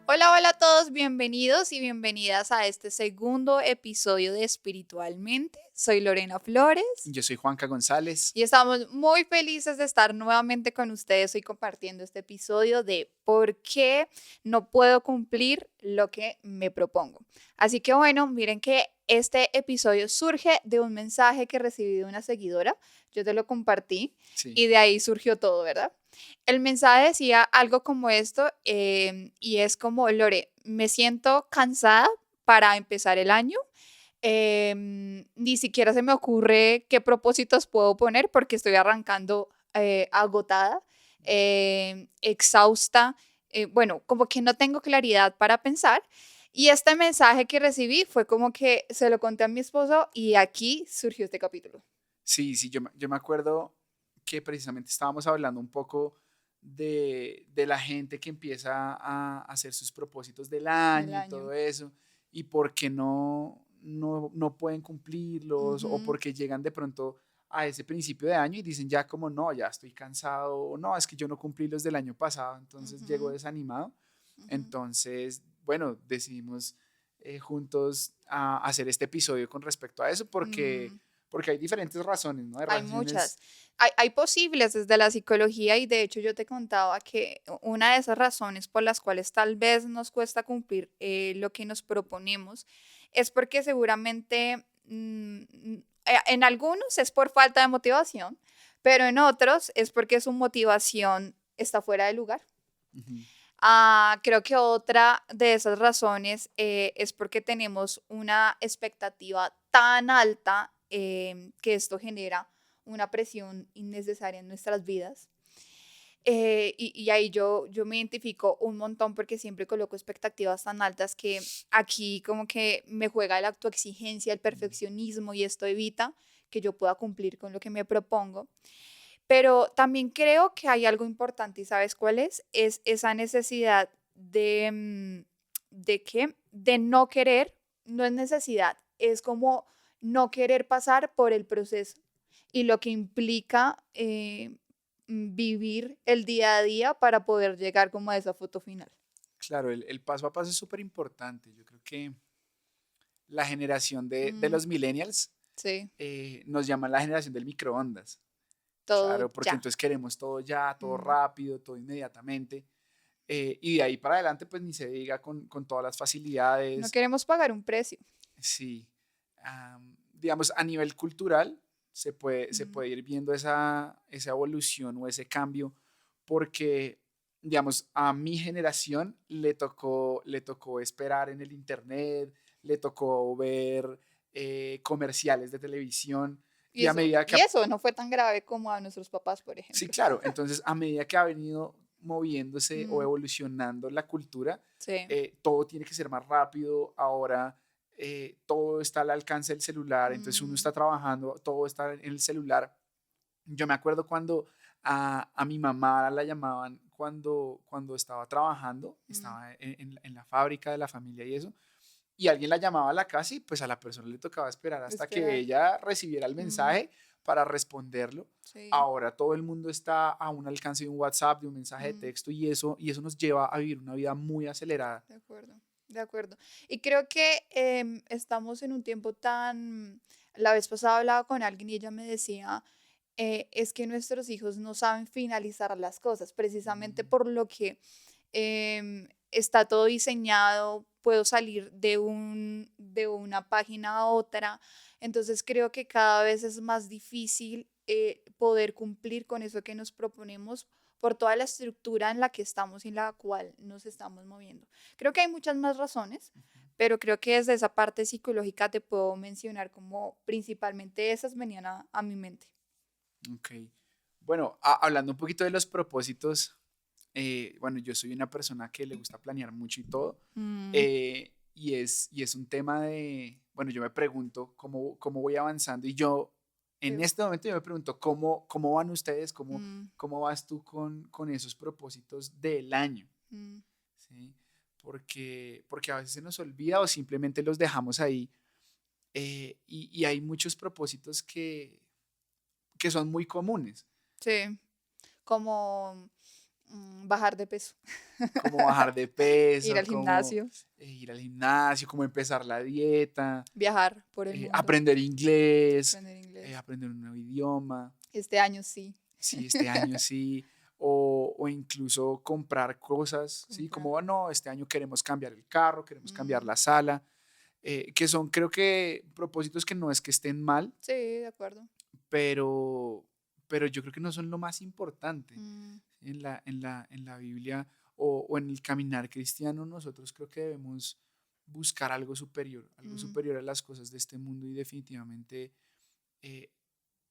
Hola, hola a todos, bienvenidos y bienvenidas a este segundo episodio de Espiritualmente. Soy Lorena Flores Yo soy Juanca González. y estamos muy felices de estar nuevamente con ustedes hoy compartiendo este episodio de por qué no puedo cumplir lo que me propongo. Así que bueno, miren que este episodio surge de un mensaje que recibí de una seguidora. Yo te lo compartí Sí. y de ahí surgió todo, ¿verdad? El mensaje decía algo como esto y es como, Lore, me siento cansada para empezar el año. Ni siquiera se me ocurre qué propósitos puedo poner porque estoy arrancando agotada, exhausta. Bueno, como que no tengo claridad para pensar. Y este mensaje que recibí fue como que se lo conté a mi esposo y aquí surgió este capítulo. Sí, yo me acuerdo que precisamente estábamos hablando un poco de la gente que empieza a hacer sus propósitos del Del año y año. todo eso, y por qué no pueden cumplirlos, o Ujú, porque llegan de pronto a ese principio de año y dicen ya como no, ya estoy cansado, o no, es que yo no cumplí los del año pasado, entonces llego ujú, desanimado. ujú. Entonces, bueno, decidimos juntos hacer este episodio con respecto a eso Mm. porque hay diferentes razones, ¿no? Hay Hay muchas. razones. Hay posibles desde la psicología y de hecho yo te contaba que una de esas razones por las cuales tal vez nos cuesta cumplir lo que nos proponemos es porque seguramente en algunos es por falta de motivación, pero en otros es porque su motivación está fuera de lugar. Ujú. Creo que otra de esas razones es porque tenemos una expectativa tan alta que esto genera una presión innecesaria en nuestras vidas. Y ahí yo me identifico un montón porque siempre coloco expectativas tan altas que aquí como que me juega la autoexigencia, el perfeccionismo y esto evita que yo pueda cumplir con lo que me propongo. Pero también creo que hay algo importante, ¿y sabes cuál es? Es esa necesidad ¿de qué? De no querer, no es necesidad, es como no querer pasar por el proceso y lo que implica vivir el día a día para poder llegar como a esa foto final. Claro, el paso a paso es súper importante. Yo creo que la generación de Mm, los millennials sí, nos llaman la generación del microondas. todo Claro, porque ya. entonces queremos todo ya, todo Mm, rápido, todo inmediatamente. Y de ahí para adelante, pues ni se diga con todas las no facilidades. queremos pagar un precio. Sí, digamos, a nivel cultural se Mm, puede ir viendo esa evolución o ese cambio porque, digamos, a mi generación le tocó esperar en el internet, le tocó ver comerciales de televisión y a medida que, y eso no fue tan grave como a nuestros papás, por sí, ejemplo. claro, entonces a medida que ha venido moviéndose o Mm, evolucionando la cultura, sí. todo tiene que ser más rápido. Ahora todo está al alcance del celular, entonces uno Mm, está trabajando, todo está en el celular. Yo me acuerdo cuando a mi mamá la llamaban cuando estaba trabajando, mm, estaba en la fábrica de la familia y eso, y alguien la llamaba a la casa y pues a la persona le tocaba esperar hasta que esperar. ella recibiera el Mm, mensaje para responderlo. sí. Ahora todo el mundo está a un alcance de un WhatsApp, de un mensaje de Mm, texto, y eso nos lleva a vivir una vida muy acelerada. de acuerdo. De acuerdo. Y creo que estamos en un tiempo tan... La vez pasada hablaba con alguien y ella me decía, es que nuestros hijos no saben finalizar las cosas, precisamente Mm, por lo que está todo diseñado, puedo salir de una página a otra, entonces creo que cada vez es más difícil poder cumplir con eso que nos proponemos por toda la estructura en la que estamos y en la cual nos estamos moviendo. Creo que hay muchas más razones, pero creo que desde esa parte psicológica te puedo mencionar como principalmente esas venían a mi mente. ok. Bueno, hablando un poquito de los propósitos, bueno, yo soy una persona que le gusta planear mucho y todo, Mm, y es un tema de, bueno, yo me pregunto cómo voy avanzando y yo, en qué- este momento yo me pregunto cómo van ustedes, mm, cómo vas tú con esos propósitos del año, mm, ¿sí? porque a veces se nos olvida o simplemente los dejamos ahí. Y hay muchos propósitos que son muy comunes, Sí, como bajar de peso, como bajar de ir peso, al como gimnasio, ir al gimnasio, como empezar la dieta, viajar por el mundo, aprender inglés, aprender inglés. aprender un nuevo idioma, Este año sí, sí, este año sí, o incluso comprar cosas, sí, como, comprar. "Oh, no, este año queremos cambiar el carro, queremos cambiar Mm, la sala", que son, creo que, propósitos que no es que estén mal, sí, de acuerdo. pero, pero yo creo que no son lo más importante Mm, en la Biblia o en el caminar cristiano. Nosotros creo que debemos buscar algo mm, superior a las cosas de este mundo y definitivamente eh,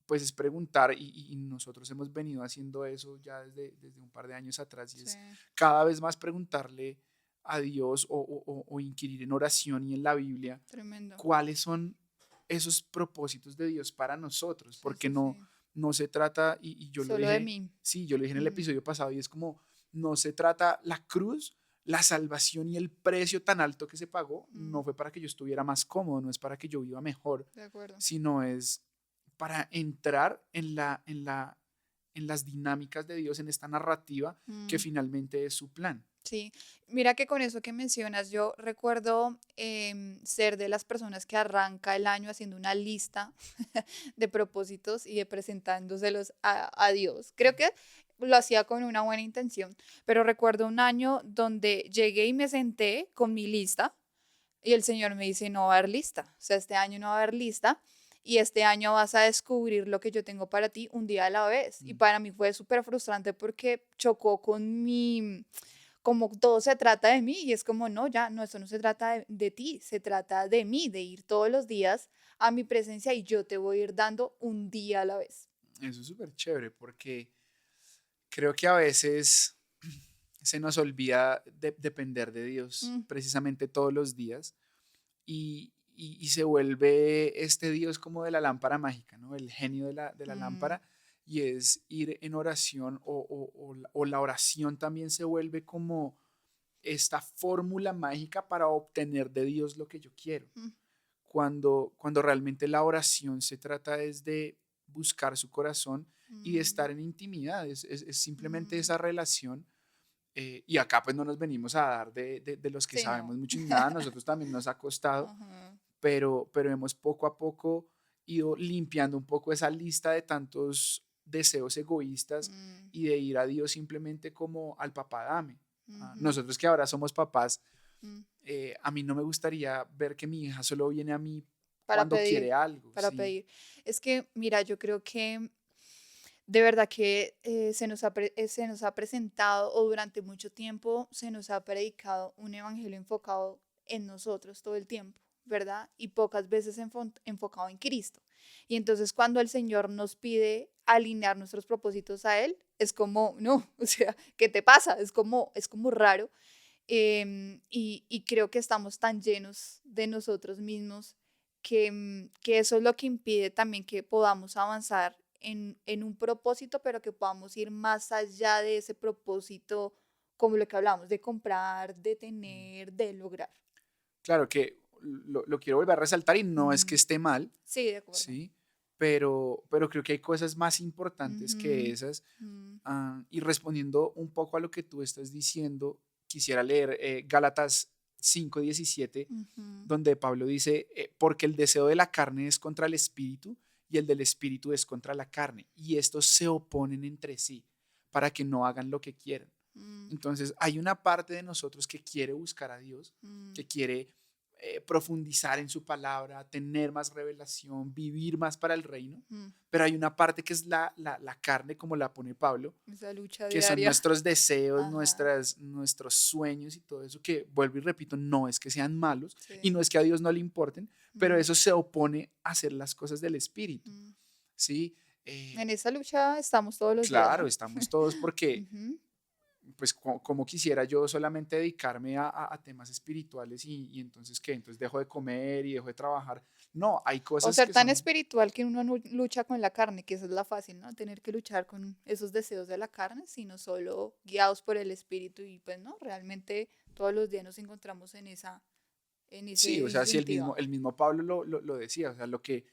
pues es preguntar y nosotros hemos venido haciendo eso ya desde un par de años atrás y sí, es cada vez más preguntarle a Dios o inquirir en oración y en la Biblia tremendo. cuáles son esos propósitos de Dios para nosotros, Sí, porque sí, no, sí. no se trata, y yo lo Solo de dije, mí. sí, yo lo dije en el Mm, episodio pasado, y es como, no se trata la cruz, la salvación y el precio tan alto que se pagó, no mm, fue para que yo estuviera más cómodo, no es para que yo viva mejor, de acuerdo. sino es para entrar en las dinámicas de Dios, en esta narrativa que Mm. finalmente es su plan. Sí, mira que con eso que mencionas, yo recuerdo ser de las personas que arranca el año haciendo una lista de propósitos y de presentándoselos a Dios. Creo que lo hacía con una buena intención, pero recuerdo un año donde llegué y me senté con mi lista y el Señor me dice, no va a haber lista, o sea, este año no va a haber lista y este año vas a descubrir lo que yo tengo para ti un día a la vez. Y Mm. para mí fue súper frustrante porque chocó con mi como todo se trata de mí y es como, no, ya, no, eso no se trata de ti, se trata de mí, de ir todos los días a mi presencia y yo te voy a ir dando un día a la vez. Eso es súper chévere porque creo que a veces se nos olvida depender de Dios Mm, precisamente todos los días y se vuelve este Dios como de la lámpara mágica, ¿no? El genio de la mm, lámpara y es ir en oración o la oración también se vuelve como esta fórmula mágica para obtener de Dios lo que yo quiero. mm, Cuando realmente la oración se trata es de buscar su corazón y de mm, estar en intimidad, es simplemente mm. esa relación. Y acá pues no nos venimos a dar de los que Sí, sabemos no. mucho ni nada, a nosotros también nos ha costado, Ajá, pero hemos poco a poco ido limpiando un poco esa lista de tantos deseos egoístas mm, y de ir a Dios simplemente como al papá dame. ujú, Nosotros que ahora somos papás, mm. a mí no me gustaría ver que mi hija solo viene a mí Para cuando pedir, quiere algo, para sí. pedir. Es que, mira, yo creo que de verdad que se nos ha presentado o durante mucho tiempo se nos ha predicado un evangelio enfocado en nosotros todo el tiempo, ¿verdad? Y pocas veces enfocado en Cristo. Y entonces cuando el Señor nos pide alinear nuestros propósitos a Él, es como, no, o sea, ¿qué te pasa? Es como raro. Y creo que estamos tan llenos de nosotros mismos que eso es lo que impide también que podamos avanzar en un propósito, pero que podamos ir más allá de ese propósito, como lo que hablamos, de comprar, de Mm. tener, de lograr. Claro que lo quiero volver a resaltar y no es que Mm, esté mal, sí, de acuerdo. ¿sí? Pero creo que hay cosas más importantes que Ujú, esas. mm, Y respondiendo un poco a lo que tú estás diciendo, quisiera leer Gálatas 5:17, ujú, donde Pablo dice, porque el deseo de la carne es contra el espíritu y el del espíritu es contra la carne, y estos se oponen entre sí para que no hagan lo que quieren. mm, Entonces, hay una parte de nosotros que quiere buscar a Dios, mm, que quiere profundizar en su palabra, tener más revelación, vivir más para el reino, mm. pero hay una parte que es la carne, como la pone Pablo, Esa lucha que son diaria. nuestros deseos, Ajá, nuestros sueños y todo eso, que vuelvo y repito, no es que sean malos y sí. no es que a Dios no le importen, pero Mm, eso se opone a hacer las cosas del Espíritu, mm. ¿sí? Eh, En esa lucha estamos todos los días, claro, ¿no? estamos todos porque Ujú, pues como quisiera yo solamente dedicarme a temas espirituales y entonces ¿qué? Entonces dejo de comer y dejo de trabajar. No, hay O cosas ser que tan son, espiritual que uno no lucha con la carne, que esa es la fácil, ¿no? Tener que luchar con esos deseos de la carne, sino solo guiados por el espíritu y pues no, realmente todos los días nos encontramos en esa sí, o sea, si disyuntiva. el mismo Pablo lo decía, o sea, lo que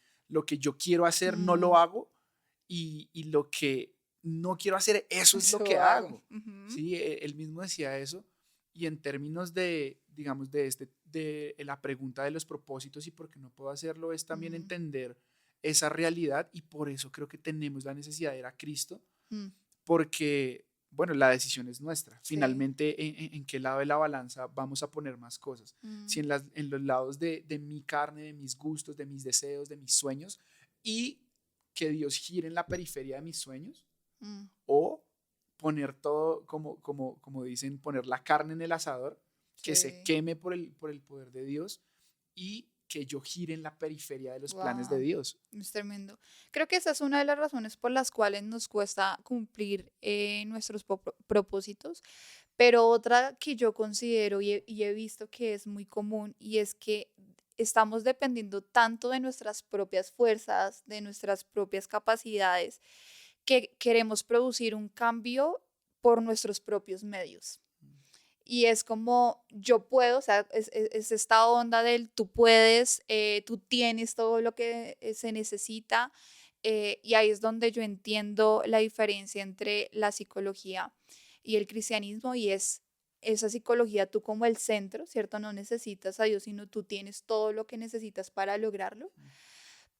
yo quiero hacer no lo Mm, hago y lo que no quiero hacer, eso es lo que eso hago. hago. Ujú, Sí, él mismo decía eso y en términos de, digamos, de la pregunta de los propósitos y por qué no puedo hacerlo, es también mm, entender esa realidad y por eso creo que tenemos la necesidad de ir a Cristo mm, porque, bueno, la decisión es nuestra. sí. Finalmente, en qué lado de la balanza vamos a poner más cosas? Si Mm, en los lados de mi carne, de mis gustos, de mis deseos, de mis sueños, y que Dios gire en la periferia de mis sueños, mm, o poner todo, como dicen, poner la carne en el asador, que se sí. queme por el poder de Dios y que yo gire en la periferia de los planes de Wow. Dios. Es tremendo. Creo que esa es una de las razones por las cuales nos cuesta cumplir nuestros propósitos. Pero otra que yo considero y he visto que es muy común y es que estamos dependiendo tanto de nuestras propias fuerzas, de nuestras propias capacidades, que queremos producir un cambio por nuestros propios medios. Y es como yo puedo, o sea, es esta onda del tú puedes, tú tienes todo lo que se necesita. Y ahí es donde yo entiendo la diferencia entre la psicología y el cristianismo y es esa psicología tú como el centro, ¿cierto? No necesitas a Dios, sino tú tienes todo lo que necesitas para lograrlo.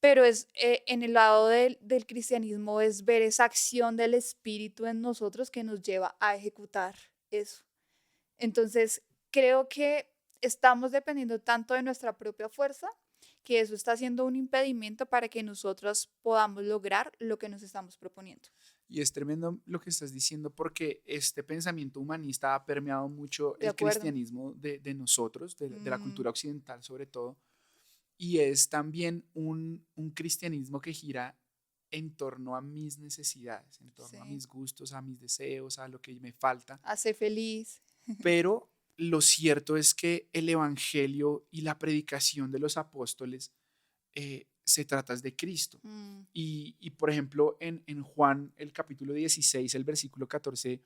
Pero es en el lado del cristianismo es ver esa acción del Espíritu en nosotros que nos lleva a ejecutar eso. Entonces, creo que estamos dependiendo tanto de nuestra propia fuerza que eso está siendo un impedimento para que nosotros podamos lograr lo que nos estamos proponiendo. Y es tremendo lo que estás diciendo porque este pensamiento humanista ha permeado mucho ¿De el acuerdo? cristianismo de nosotros, de la Mm, cultura occidental sobre todo, y es también un cristianismo que gira en torno a mis necesidades, en torno a sí. mis gustos, a mis deseos, a lo que me falta. Hace feliz. Pero lo cierto es que el Evangelio y la predicación de los apóstoles se trata de Cristo. Mm, Por ejemplo, en Juan, el capítulo 16 el versículo 14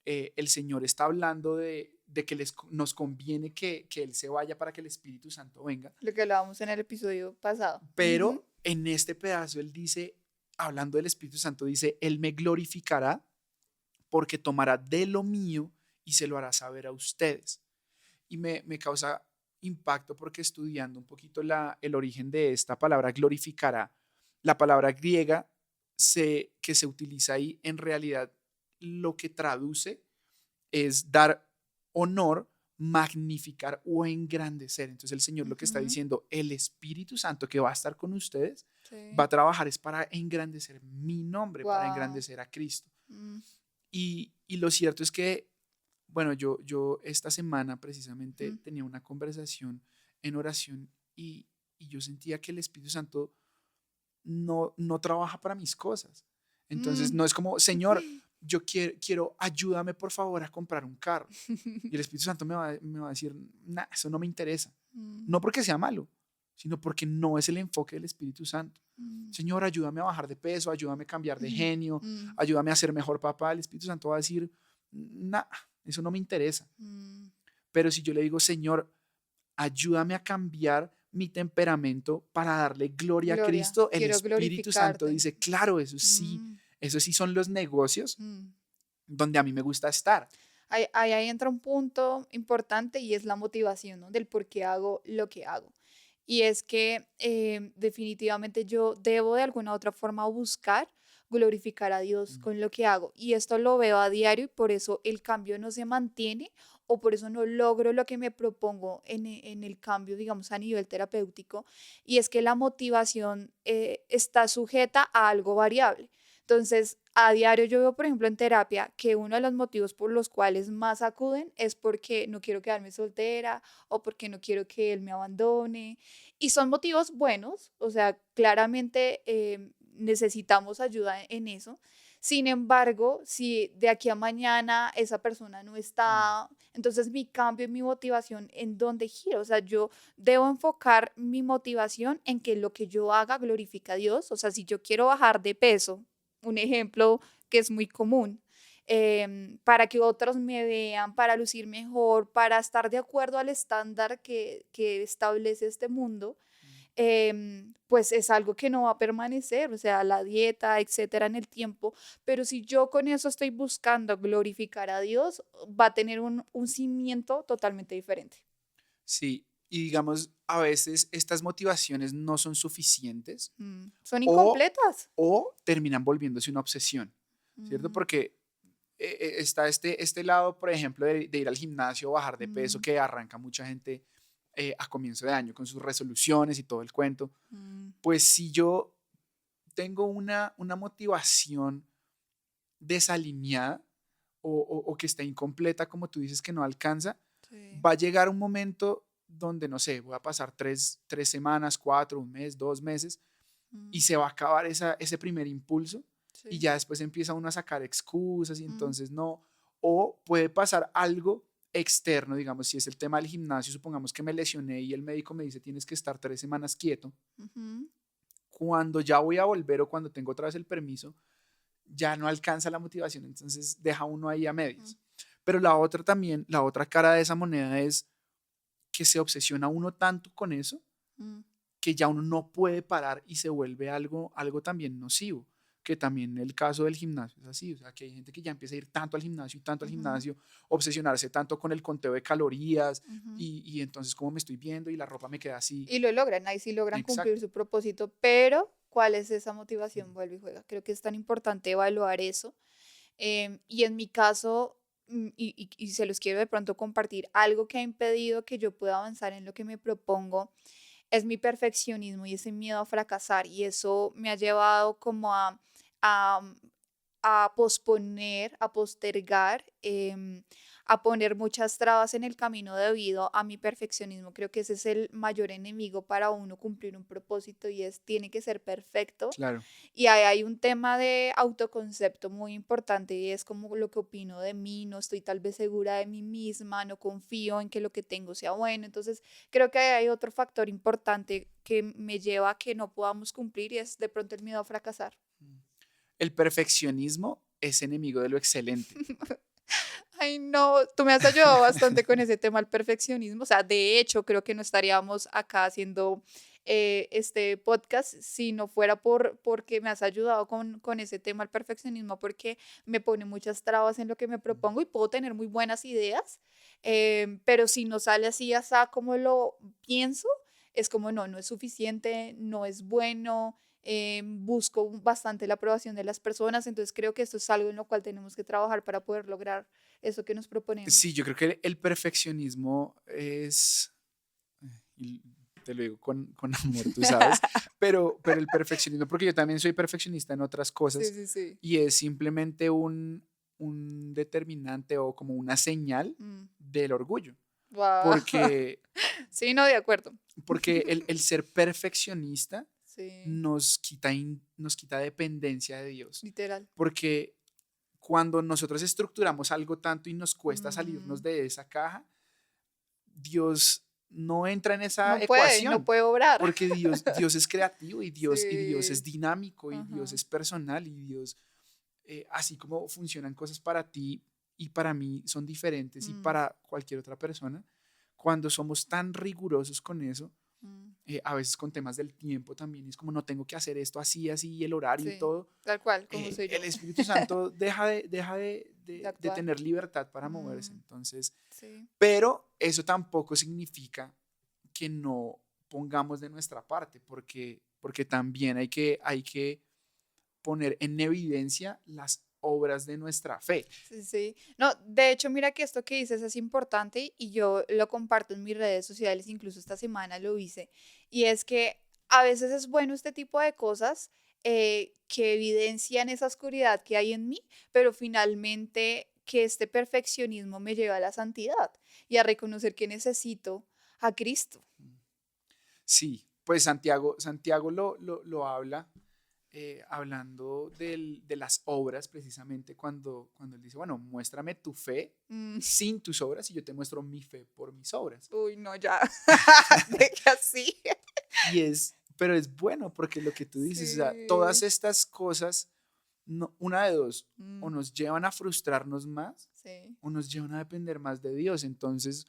el Señor está hablando de que nos conviene que Él se vaya para que el Espíritu Santo venga, lo que hablábamos en el episodio pasado. Ujú. pero en este pedazo Él dice, hablando del Espíritu Santo, dice, Él me glorificará porque tomará de lo mío y se lo hará saber a ustedes. Y me causa impacto porque estudiando un poquito el origen de esta palabra glorificará, la palabra griega que se utiliza ahí en realidad lo que traduce es dar honor, magnificar o engrandecer. Entonces el Señor lo que está Ujú, diciendo, el Espíritu Santo que va a estar con ustedes, va sí. a trabajar es para engrandecer mi nombre, para Wow. engrandecer a Cristo. Y lo cierto es que, bueno, yo esta semana precisamente tenía una conversación en oración y yo sentía que el Espíritu Santo no trabaja para mis cosas. Entonces no es como, Señor, yo quiero ayúdame por favor a comprar un carro. Y el Espíritu Santo me va a decir, nah, eso no me interesa. No porque sea malo, sino porque no es el enfoque del Espíritu Santo. Señor, ayúdame a bajar de peso, ayúdame a cambiar de genio, ayúdame a ser mejor papá. El Espíritu Santo va a decir, nah, eso no me interesa. Pero si yo le digo, Señor, ayúdame a cambiar mi temperamento para darle gloria a Gloria, Cristo, el quiero Espíritu Santo glorificarte. dice, claro, Mm, esos sí son los negocios mm. donde a mí me gusta estar. Ahí entra un punto importante y es la motivación, ¿no? Del por qué hago lo que hago. Y es que definitivamente yo debo de alguna u otra forma buscar glorificar a Dios Mm, con lo que hago. Y esto lo veo a diario y por eso el cambio no se mantiene o por eso no logro lo que me propongo en el cambio, digamos, a nivel terapéutico. Y es que la motivación está sujeta a algo variable. Entonces, a diario yo veo, por ejemplo, en terapia que uno de los motivos por los cuales más acuden es porque no quiero quedarme soltera o porque no quiero que él me abandone. Y son motivos buenos, o sea, claramente necesitamos ayuda en eso. Sin embargo, si de aquí a mañana esa persona no Mm, está, entonces mi cambio, mi motivación, ¿en dónde giro? O sea, yo debo enfocar mi motivación en que lo que yo haga glorifica a Dios. O sea, si yo quiero bajar de peso, un ejemplo que es muy común, para que otros me vean, para lucir mejor, para estar de acuerdo al estándar que establece este mundo, mm. pues es algo que no va a permanecer, o sea, la dieta, etcétera, en el tiempo, pero si yo con eso estoy buscando glorificar a Dios, va a tener un cimiento totalmente diferente. Sí, y digamos, a veces estas motivaciones no son suficientes Son o, incompletas. o terminan volviéndose una obsesión, ¿cierto? Mm, Porque está este lado, por ejemplo, de ir al gimnasio o bajar de peso mm, que arranca mucha gente a comienzo de año con sus resoluciones y todo el cuento. mm, Pues si yo tengo una motivación desalineada o que está incompleta, como tú dices, que no alcanza, sí, va a llegar un momento donde, no sé, voy a pasar tres semanas, cuatro, un mes, 2 meses, y mm, se va a acabar ese primer impulso y sí, ya después empieza uno a sacar excusas y mm, entonces no, o puede pasar algo externo, digamos, si es el tema del gimnasio, supongamos que me lesioné y el médico me dice tienes que estar 3 semanas quieto, ujú, cuando ya voy a volver o cuando tengo otra vez el permiso, ya no alcanza la motivación, entonces deja uno ahí a mm, medias. Pero la otra también, la otra cara de esa moneda es que se obsesiona uno tanto con eso mm, que ya uno no puede parar y se vuelve algo también nocivo, que también el caso del gimnasio es así, o sea, que hay gente que ya empieza a ir tanto al gimnasio y tanto al ujú, gimnasio, obsesionarse tanto con el conteo de calorías ujú. y entonces cómo me estoy viendo y la ropa me queda así. Y lo logran, ahí sí logran cumplir Exacto. su propósito, pero ¿cuál es esa motivación? Vuelve y juega. Creo que es tan importante evaluar eso. Y en mi caso, y se los quiero de pronto compartir, algo que ha impedido que yo pueda avanzar en lo que me propongo es mi perfeccionismo y ese miedo a fracasar. Y eso me ha llevado como a, a posponer, a postergar, a poner muchas trabas en el camino debido a mi perfeccionismo. Creo que ese es el mayor enemigo para uno cumplir un propósito y es, tiene que ser perfecto. Claro. Y ahí hay un tema de autoconcepto muy importante y es como lo que opino de mí, no estoy tal vez segura de mí misma, no confío en que lo que tengo sea bueno. Entonces, creo que ahí hay otro factor importante que me lleva a que no podamos cumplir y es de pronto el miedo a fracasar. El perfeccionismo es enemigo de lo excelente. Ay, no, tú me has ayudado bastante con ese tema del perfeccionismo. O sea, de hecho, creo que no estaríamos acá haciendo este podcast si no fuera porque me has ayudado con ese tema del perfeccionismo, porque me pone muchas trabas en lo que me propongo y puedo tener muy buenas ideas, pero si no sale así, así como lo pienso, es como no, no es suficiente, no es bueno. Busco bastante la aprobación de las personas, entonces creo que esto es algo en lo cual tenemos que trabajar para poder lograr eso que nos Sí, proponemos. yo creo que el perfeccionismo es, y te lo digo con amor, tú sabes, pero el perfeccionismo, porque yo también soy perfeccionista en otras Sí, cosas, sí, sí. y es simplemente un determinante o como una señal Mm. del orgullo, Guau. porque, Sí, no, de acuerdo. porque el ser perfeccionista Sí, nos quita dependencia de Dios, literal. porque cuando nosotros estructuramos algo tanto y nos cuesta salirnos Mm. de esa caja, Dios no entra en esa No ecuación, puede obrar. porque Dios es creativo y Dios es Sí. dinámico y Dios Ajá. es personal y Dios, así como funcionan cosas para ti y para mí son diferentes y Mm, para cualquier otra persona, cuando somos tan rigurosos con eso, mm. a veces con temas del tiempo también, es como no tengo que hacer esto así, así, el horario y Sí, todo, tal cual, como soy el yo. Espíritu Santo deja De de actuar. tener libertad para moverse. Mm, Entonces, sí. pero eso tampoco significa que no pongamos de nuestra parte, porque también hay que poner en evidencia las obras de nuestra fe. Sí, sí. No, de hecho, mira que esto que dices es importante y yo lo comparto en mis redes sociales, incluso esta semana lo hice, y es que a veces es bueno este tipo de cosas que evidencian esa oscuridad que hay en mí, pero finalmente que este perfeccionismo me lleva a la santidad y a reconocer que necesito a Cristo. Sí, pues Santiago lo habla hablando de las obras, precisamente cuando él dice, bueno, muéstrame tu fe Mm, sin tus obras y yo te muestro mi fe por mis obras. uy, no, ya. De que así. Pero es bueno porque lo que tú dices, o sea, todas Sí. estas cosas, una de dos, o Mm, nos llevan a frustrarnos más sí. o nos llevan a depender más de Dios. Entonces,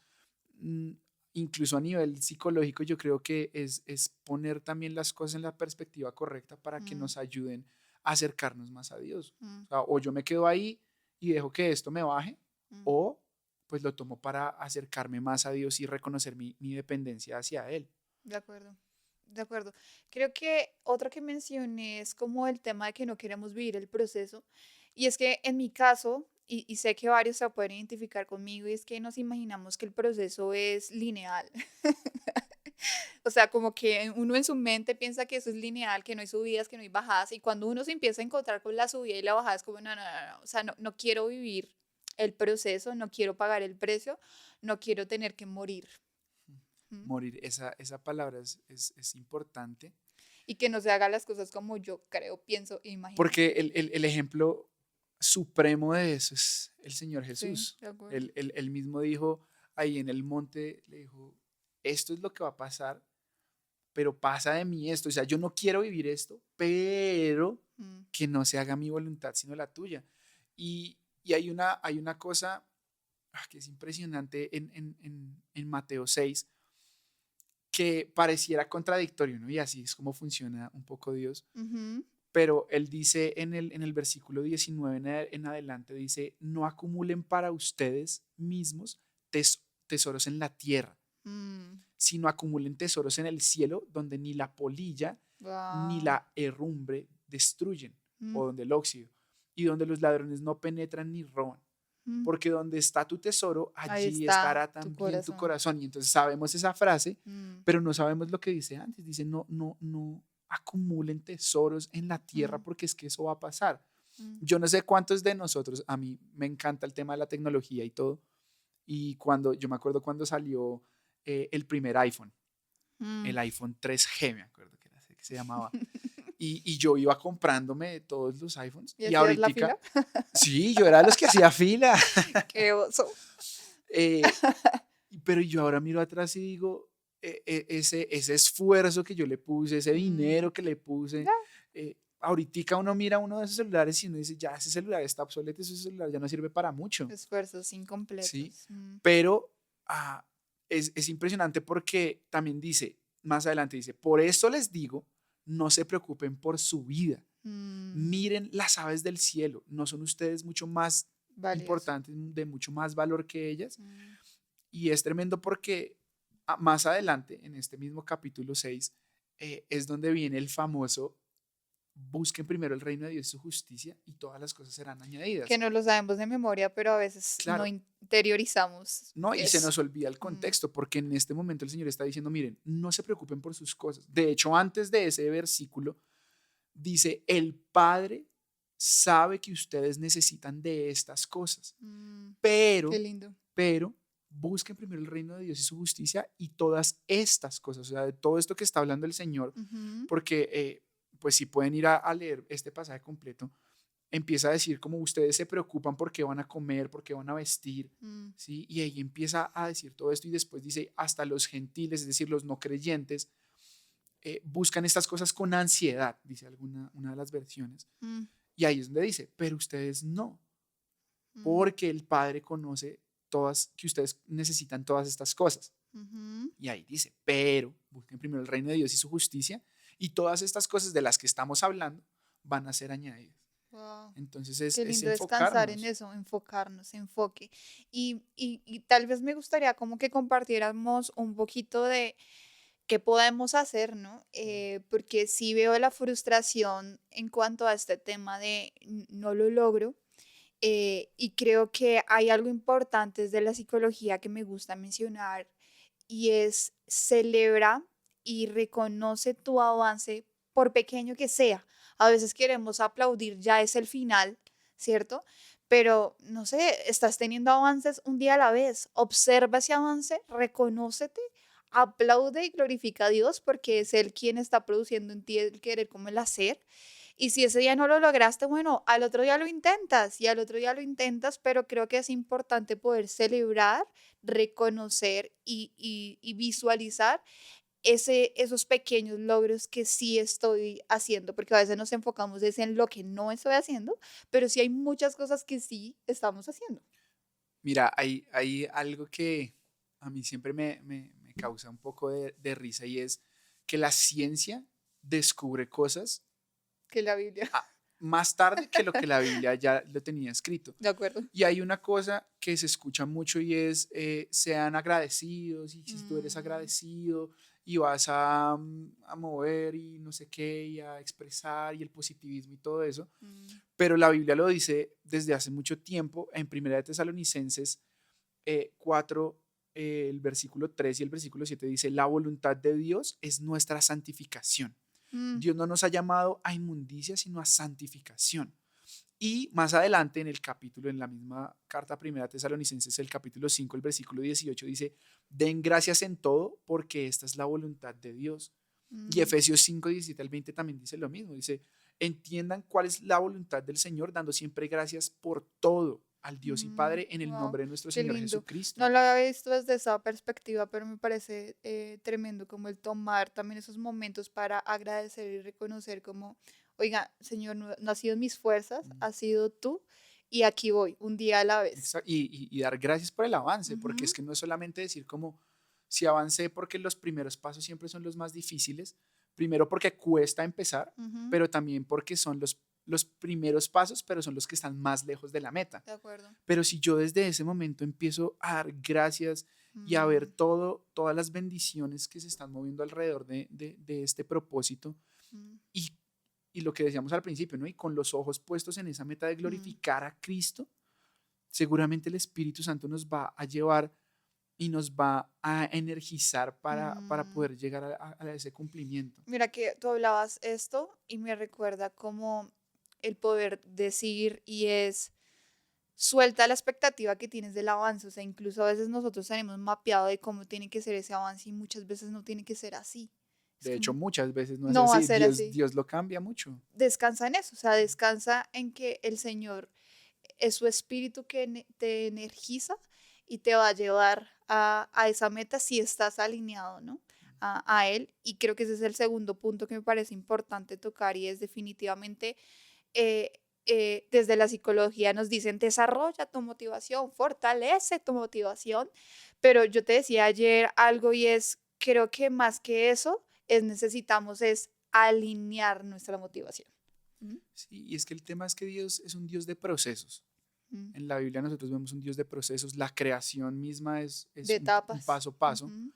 mm, incluso a nivel psicológico, yo creo que es poner también las cosas en la perspectiva correcta para que Mm, nos ayuden a acercarnos más a Dios. mm, O sea, o yo me quedo ahí y dejo que esto me baje, mm. o pues lo tomo para acercarme más a Dios y reconocer mi dependencia hacia Él. De acuerdo, de acuerdo. Creo que otra que mencioné es como el tema de que no queremos vivir el proceso. Y es que en mi caso, y sé que varios se pueden identificar conmigo, y es que nos imaginamos que el proceso es lineal. O sea, como que uno en su mente piensa que eso es lineal, que no hay subidas, que no hay bajadas. Y cuando uno se empieza a encontrar con la subida y la bajada, es como, no, no, no, no. O sea, no, no quiero vivir el proceso, no quiero pagar el precio, no quiero tener que morir. ¿Mm? Morir, esa palabra es importante Y que no se haga las cosas como yo creo, pienso e imagino. porque el ejemplo supremo de eso es el Señor Sí, Jesús. de acuerdo. Él mismo dijo ahí en el monte, le dijo, esto es lo que va a pasar, pero pasa de mí esto. O sea, yo no quiero vivir esto, pero Mm, que no se haga mi voluntad, sino la tuya. Y hay una cosa que es impresionante en Mateo 6 que pareciera contradictorio, ¿no? Y así es como funciona un poco Dios. ujú, Pero él dice en el versículo 19 en adelante, dice, no acumulen para ustedes mismos tesoros en la tierra, mm, sino acumulen tesoros en el cielo, donde ni la polilla ni guau, la herrumbre destruyen, mm, o donde el óxido, y donde los ladrones no penetran ni roban. mm. Porque donde está tu tesoro, Ahí allí está estará tu también tu corazón. corazón. Y entonces sabemos esa frase, Mm, pero no sabemos lo que dice antes. Dice, no, no, no acumulen tesoros en la tierra mm, porque es que eso va a pasar. mm, Yo no sé cuántos de nosotros, a mí me encanta el tema de la tecnología y todo. Y yo me acuerdo cuando salió el primer iPhone, mm. el iPhone 3G, me acuerdo que era así que se llamaba. Y yo iba comprándome todos los iPhones. ¿Y Y hacías la ahorita, fila? sí, yo era de los que hacía fila. Qué oso. Eh, pero yo ahora miro atrás y digo, ese esfuerzo que yo le puse, ese Mm, dinero que le puse, ya, ahorita uno mira uno de esos celulares y uno dice, ya ese celular está obsoleto, ese celular ya no sirve para mucho, esfuerzos ¿sí? incompletos. Mm, Pero ah, es impresionante porque también dice, más adelante dice, por eso les digo, no se preocupen por su vida. mm, Miren las aves del cielo, ¿no son ustedes mucho más valioso. importantes, de mucho más valor que ellas? Mm, Y es tremendo porque más adelante, en este mismo capítulo 6 es donde viene el famoso, busquen primero el reino de Dios y su justicia y todas las cosas serán que añadidas. no lo sabemos de memoria, pero a veces no Claro, interiorizamos no, y se eso. nos olvida el Mm, contexto, porque en este momento el Señor está diciendo, miren, no se preocupen por sus cosas. De hecho, antes de ese versículo, dice, el Padre sabe que ustedes necesitan de estas cosas, mm, qué pero lindo. pero busquen primero el reino de Dios y su justicia y todas estas cosas, o sea, de todo esto que está hablando el Señor, Ujú, porque pues si pueden ir a leer este pasaje completo, empieza a decir como ustedes se preocupan por qué van a comer, por qué van a vestir, mm, ¿sí? Y ahí empieza a decir todo esto y después dice, hasta los gentiles, es decir, los no creyentes, buscan estas cosas con ansiedad, dice una de las versiones. mm, Y ahí es donde dice, pero ustedes no, mm, porque el Padre conoce que ustedes necesitan todas estas cosas. ujú. Y ahí dice, pero busquen primero el reino de Dios y su justicia, y todas estas cosas de las que estamos hablando van a ser añadidas. Wow. Entonces es, Qué es lindo descansar en enfocarnos. eso, enfocarnos, enfoque. Y tal vez me gustaría como que compartiéramos un poquito de qué podemos hacer, ¿no? Porque sí veo la frustración en cuanto a este tema de no lo logro. Y creo que hay algo importante desde la psicología que me gusta mencionar y es celebra y reconoce tu avance por pequeño que sea. A veces queremos aplaudir, ya es el final, ¿cierto? Pero no sé, estás teniendo avances un día a la vez. Observa ese avance, reconócete, aplaude y glorifica a Dios porque es Él quien está produciendo en ti el querer como el hacer. Y si ese día no lo lograste, bueno, al otro día lo intentas y al otro día lo intentas, pero creo que es importante poder celebrar, reconocer y visualizar esos pequeños logros que sí estoy haciendo, porque a veces nos enfocamos es en lo que no estoy haciendo, pero sí hay muchas cosas que sí estamos haciendo. Mira, hay algo que a mí siempre me causa un poco de risa y es que la ciencia descubre cosas Que la Biblia. más tarde que lo que la Biblia ya lo tenía escrito. De acuerdo. Y hay una cosa que se escucha mucho y es, sean agradecidos y si tú eres Mm, agradecido y vas a mover y no sé qué y a expresar y el positivismo y todo eso, mm, pero la Biblia lo dice desde hace mucho tiempo en Primera de Tesalonicenses 4, el versículo 3 y el versículo 7 dice, la voluntad de Dios es nuestra santificación. mm, Dios no nos ha llamado a inmundicia, sino a santificación. Y más adelante en el capítulo, en la misma carta primera Tesalonicenses, el capítulo 5 el versículo 18 dice, den gracias en todo porque esta es la voluntad de Dios. Y mm. Efesios 5 17 al 20 también dice lo mismo, dice, entiendan cuál es la voluntad del Señor, dando siempre gracias por todo al Dios y Padre en el Wow, nombre de nuestro qué Señor lindo. Jesucristo. No lo había visto desde esa perspectiva, pero me parece tremendo como el tomar también esos momentos para agradecer y reconocer como, oiga, Señor, no, no ha sido mis fuerzas, Mm. ha sido tú y aquí voy, un día a la vez. Y dar gracias por el avance, porque es Ujú, que no es solamente decir como si avancé porque los primeros pasos siempre son los más difíciles, primero porque cuesta empezar, ujú, pero también porque son los primeros pasos, pero son los que están más lejos de la meta. de acuerdo. Pero si yo desde ese momento empiezo a dar gracias y a ver Mm, todas las bendiciones que se están moviendo alrededor de este propósito mm, y, y lo que decíamos al principio, ¿no? Y con los ojos puestos en esa meta de mm, glorificar a Cristo, seguramente el Espíritu Santo nos va a llevar y nos va a energizar para mm. poder llegar a ese cumplimiento. Mira que tú hablabas esto y me recuerda como el poder decir y es suelta la expectativa que tienes del avance, o sea, incluso a veces nosotros tenemos mapeado de cómo tiene que ser ese avance y muchas veces no tiene que ser así. Es De hecho, como, muchas veces no es no va a así. ser así. Dios lo cambia mucho. Descansa en eso, o sea, descansa en que el Señor es su espíritu que te energiza y te va a llevar a esa meta si estás alineado, ¿no? A Él. Y creo que ese es el segundo punto que me parece importante tocar y es definitivamente eh, desde la psicología nos dicen, desarrolla tu motivación, fortalece tu motivación, pero yo te decía ayer algo y es, creo que más que eso, es necesitamos es alinear nuestra motivación. ¿Mm? Sí, y es que el tema es que Dios es un Dios de procesos. ¿Mm? En la Biblia nosotros vemos un Dios de procesos. La creación misma es De un etapas. paso a paso. Ujú.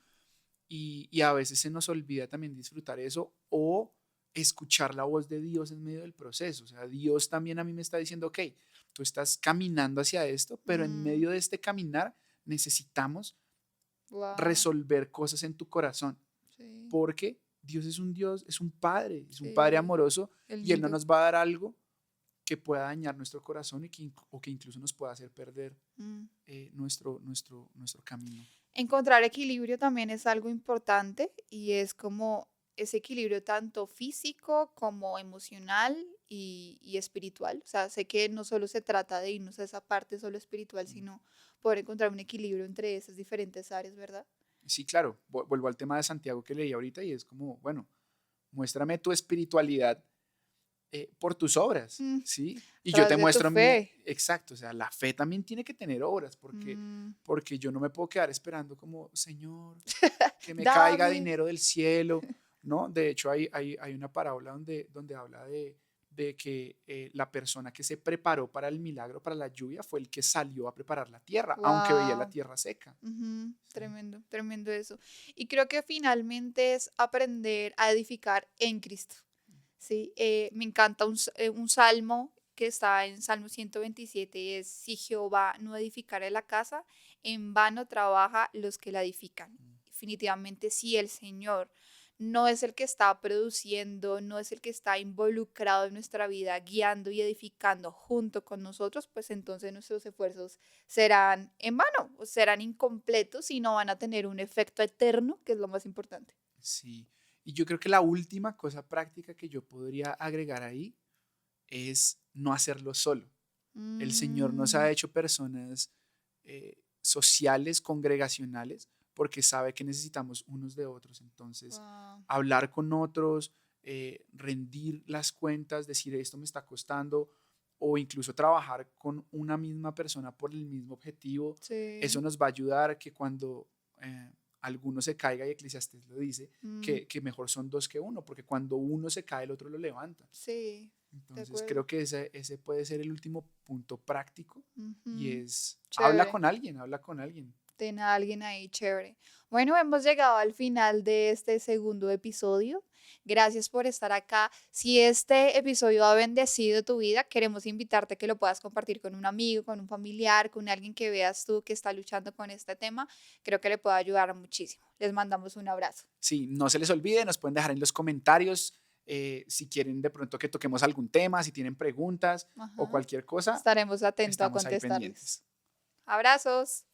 Y a veces se nos olvida también disfrutar eso o escuchar la voz de Dios en medio del proceso. O sea, Dios también a mí me está diciendo, ok, tú estás caminando hacia esto, pero en Mm, medio de este caminar necesitamos wow, resolver cosas en tu corazón, sí, porque Dios, es un padre sí, amoroso qué y Él no lindo. nos va a dar algo que pueda dañar nuestro corazón o que incluso nos pueda hacer perder Mm. nuestro camino. Encontrar equilibrio también es algo importante y es como ese equilibrio tanto físico como emocional y espiritual. O sea, sé que no solo se trata de irnos a esa parte solo espiritual, sino poder encontrar un equilibrio entre esas diferentes áreas, ¿verdad? Sí, claro, vuelvo al tema de Santiago que leí ahorita y es como, bueno, muéstrame tu espiritualidad por tus obras, Mm, ¿sí? a Y yo través te de tu muestro mi, fe. exacto, o sea, la fe también tiene que tener obras, Mm, porque yo no me puedo quedar esperando como, Señor, que me caiga dame. dinero del cielo, ¿no? De hecho, hay una parábola donde habla de que la persona que se preparó para el milagro, para la lluvia, fue el que salió a preparar la tierra, aunque veía la Wow. tierra seca. Ujú, ¿Sí? tremendo, tremendo eso. Y creo que finalmente es aprender a edificar en Cristo. Sí, me encanta un salmo que está en Salmo 127 y es, si Jehová no edificare la casa, en vano trabaja los que la edifican. Definitivamente, si el Señor no es el que está produciendo, no es el que está involucrado en nuestra vida, guiando y edificando junto con nosotros, pues entonces nuestros esfuerzos serán en vano, o serán incompletos y no van a tener un efecto eterno, que es lo más importante. Sí. Y yo creo que la última cosa práctica que yo podría agregar ahí es no hacerlo solo. El Señor nos Mm, ha hecho personas sociales, congregacionales, porque sabe que necesitamos unos de otros. Entonces, wow. hablar con otros, rendir las cuentas, decir esto me está costando, o incluso trabajar con una misma persona por el mismo objetivo, eso Sí. nos va a ayudar a que cuando alguno se caiga, y Eclesiastés lo dice, Mm, que mejor son dos que uno, porque cuando uno se cae, el otro lo levanta. sí, de Entonces acuerdo. creo que ese puede ser el último punto práctico y Ujú. es, habla Chévere. con alguien, habla con alguien. Ten a alguien ahí, chévere. Bueno, hemos llegado al final de este segundo episodio. Gracias por estar acá. Si este episodio ha bendecido tu vida, queremos invitarte a que lo puedas compartir con un amigo, con un familiar, con alguien que veas tú que está luchando con este tema. Creo que le puede ayudar muchísimo. Les mandamos un abrazo. Sí, no se les olvide, nos pueden dejar en los comentarios si quieren de pronto que toquemos algún tema, si tienen preguntas o Ajá. cualquier cosa, Estaremos atentos a estamos ahí contestarles. pendientes. Abrazos.